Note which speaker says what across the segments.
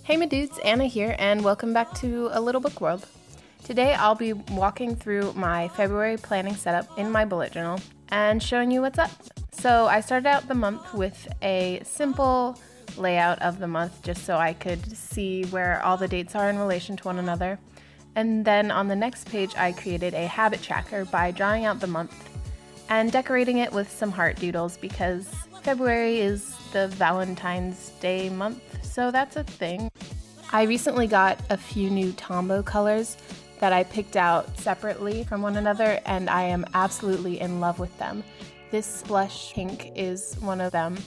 Speaker 1: Hey my dudes, Anna here, and welcome back to A Little Book World. Today I'll be walking through my February planning setup in my bullet journal and showing you what's up. So I started out the month with a simple layout of the month just so I could see where all the dates are in relation to one another. And then on the next page I created a habit tracker by drawing out the month and decorating it with some heart doodles because February is the Valentine's Day month, so that's a thing. I recently got a few new Tombow colors that I picked out separately from one another, and I am absolutely in love with them. This blush pink is one of them,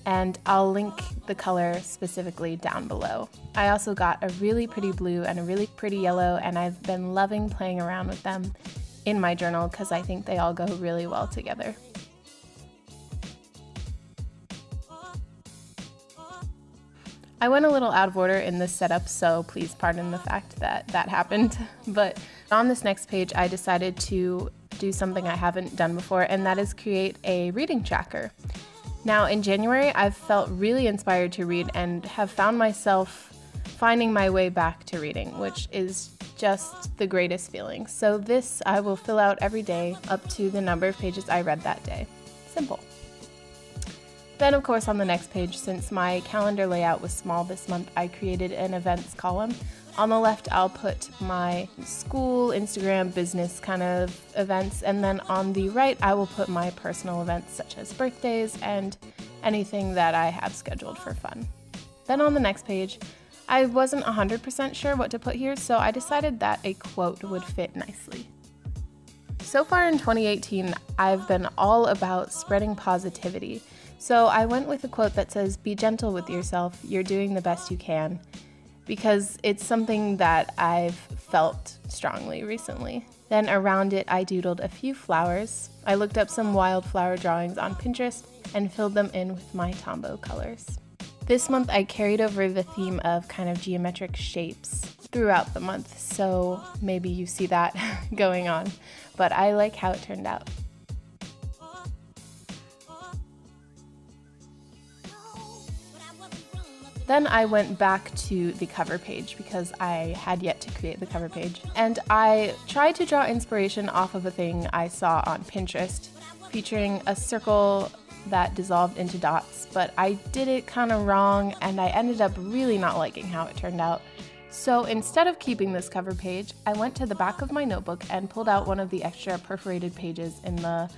Speaker 1: and I'll link the color specifically down below. I also got a really pretty blue and a really pretty yellow, and I've been loving playing around with them in my journal because I think they all go really well together. I went a little out of order in this setup, so please pardon the fact that that happened. But on this next page, I decided to do something I haven't done before, and that is create a reading tracker. Now, in January, I've felt really inspired to read and have found myself finding my way back to reading, which is just the greatest feeling. So this I will fill out every day up to the number of pages I read that day. Simple. Then, of course, on the next page, since my calendar layout was small this month, I created an events column. On the left, I'll put my school, Instagram, business kind of events, and then on the right, I will put my personal events such as birthdays and anything that I have scheduled for fun. Then on the next page, I wasn't 100% sure what to put here, so I decided that a quote would fit nicely. So far in 2018, I've been all about spreading positivity. So I went with a quote that says, "Be gentle with yourself, you're doing the best you can," because it's something that I've felt strongly recently. Then around it, I doodled a few flowers. I looked up some wildflower drawings on Pinterest and filled them in with my Tombow colors. This month, I carried over the theme of kind of geometric shapes throughout the month, so maybe you see that going on, but I like how it turned out. Then I went back to the cover page because I had yet to create the cover page, and I tried to draw inspiration off of a thing I saw on Pinterest featuring a circle that dissolved into dots, but I did it kind of wrong and I ended up really not liking how it turned out. So instead of keeping this cover page, I went to the back of my notebook and pulled out one of the extra perforated pages in the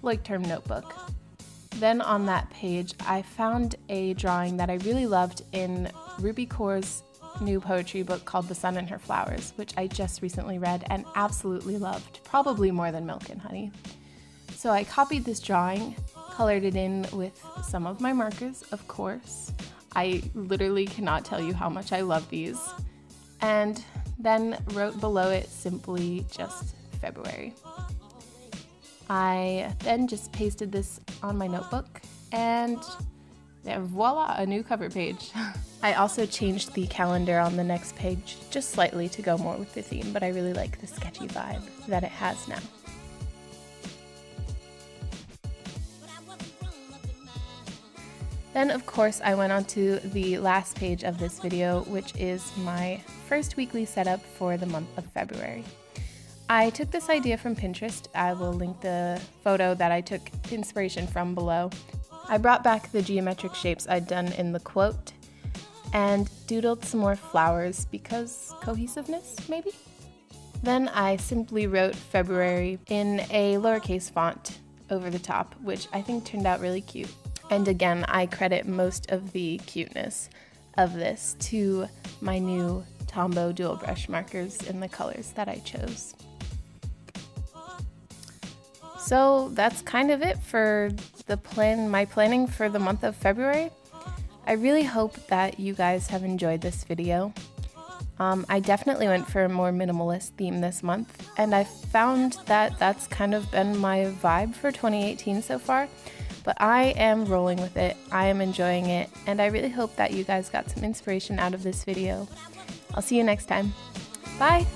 Speaker 1: like term notebook. Then on that page, I found a drawing that I really loved in Ruby Kaur's new poetry book called The Sun and Her Flowers, which I just recently read and absolutely loved, probably more than Milk and Honey. So I copied this drawing, colored it in with some of my markers, of course. I literally cannot tell you how much I love these. And then wrote below it simply just February. I then just pasted this on my notebook and voila, a new cover page. I also changed the calendar on the next page just slightly to go more with the theme, but I really like the sketchy vibe that it has now. Then, of course, I went on to the last page of this video, which is my first weekly setup for the month of February. I took this idea from Pinterest. I will link the photo that I took inspiration from below. I brought back the geometric shapes I'd done in the quote and doodled some more flowers because cohesiveness, maybe? Then I simply wrote February in a lowercase font over the top, which I think turned out really cute. And again, I credit most of the cuteness of this to my new Tombow dual brush markers in the colors that I chose. So that's kind of it for my planning for the month of February. I really hope that you guys have enjoyed this video. I definitely went for a more minimalist theme this month, and I found that that's kind of been my vibe for 2018 so far, but I am rolling with it, I am enjoying it, and I really hope that you guys got some inspiration out of this video. I'll see you next time. Bye!